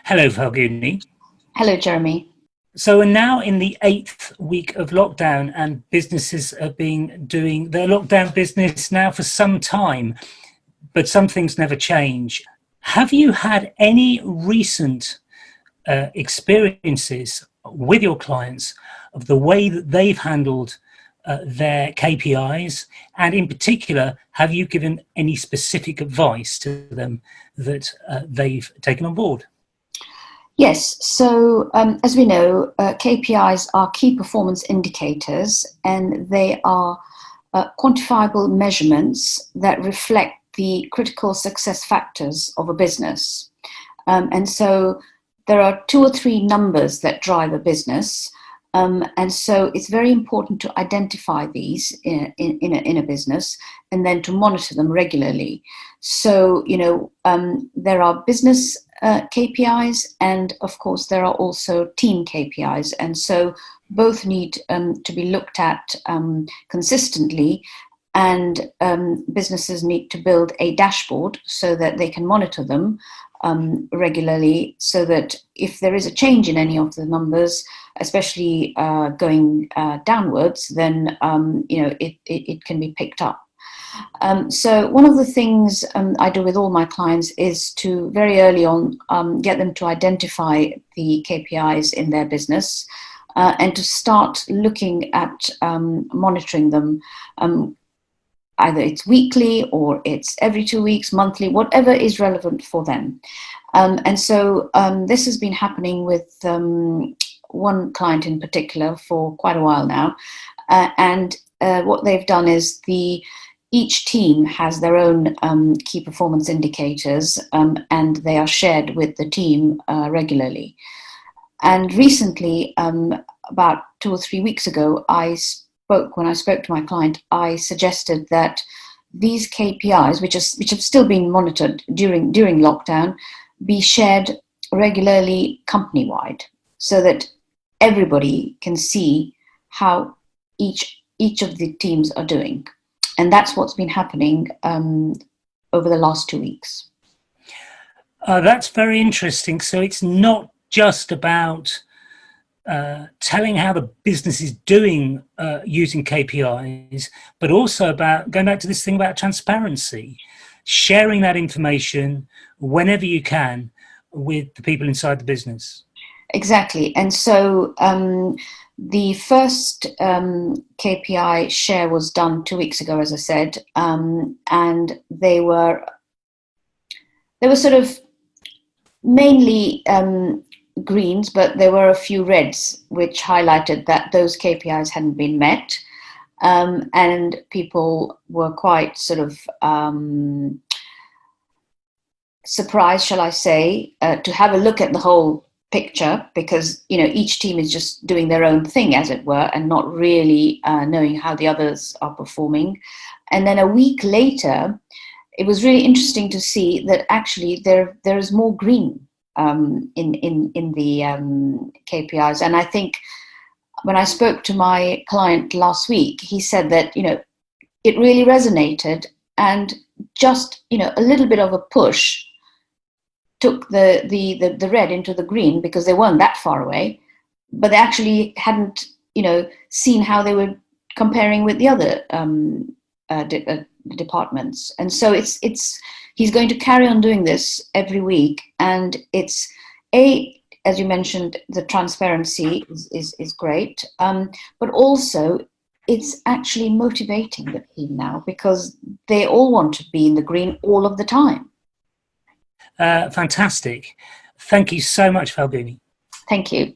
Hello, Falguni. Hello, Jeremy. So we're now in the 8th week of lockdown, and businesses have been doing their lockdown business now for some time, but some things never change. Have you had any recent experiences with your clients of the way that they've handled their KPIs? And in particular, have you given any specific advice to them that they've taken on board? Yes, so as we know, KPIs are key performance indicators, and they are quantifiable measurements that reflect the critical success factors of a business. And so there are two or three numbers that drive a business. And so it's very important to identify these in a business and then to monitor them regularly. So, there are business KPIs, and of course there are also team KPIs. And so both need to be looked at consistently, and businesses need to build a dashboard so that they can monitor them regularly, so that if there is a change in any of the numbers, especially going downwards, then it can be picked up. So one of the things I do with all my clients is to very early on get them to identify the KPIs in their business and to start looking at monitoring them. Either it's weekly or it's every 2 weeks, monthly, whatever is relevant for them. And so this has been happening with one client in particular for quite a while now. And what they've done is each team has their own key performance indicators, and they are shared with the team regularly. And recently, about 2 or 3 weeks ago, when I spoke to my client, I suggested that these KPIs, which have still been monitored during lockdown, be shared regularly company-wide, so that everybody can see how each of the teams are doing. And that's what's been happening over the last 2 weeks. That's very interesting. So it's not just about telling how the business is doing using KPIs, but also about going back to this thing about transparency, sharing that information whenever you can with the people inside the business. Exactly. And so the first KPI share was done 2 weeks ago, as I said, and they were sort of mainly greens, but there were a few reds which highlighted that those KPIs hadn't been met, and people were quite sort of surprised, shall I say, to have a look at the whole picture, because each team is just doing their own thing, as it were, and not really knowing how the others are performing. And then a week later, it was really interesting to see that actually there is more green in the KPIs. And I think when I spoke to my client last week, he said that it really resonated, and just a little bit of a push took the red into the green, because they weren't that far away, but they actually hadn't seen how they were comparing with the other departments. And so he's going to carry on doing this every week, and it's as you mentioned, the transparency is great, but also it's actually motivating the team now, because they all want to be in the green all of the time. Fantastic. Thank you so much, Falguni. Thank you.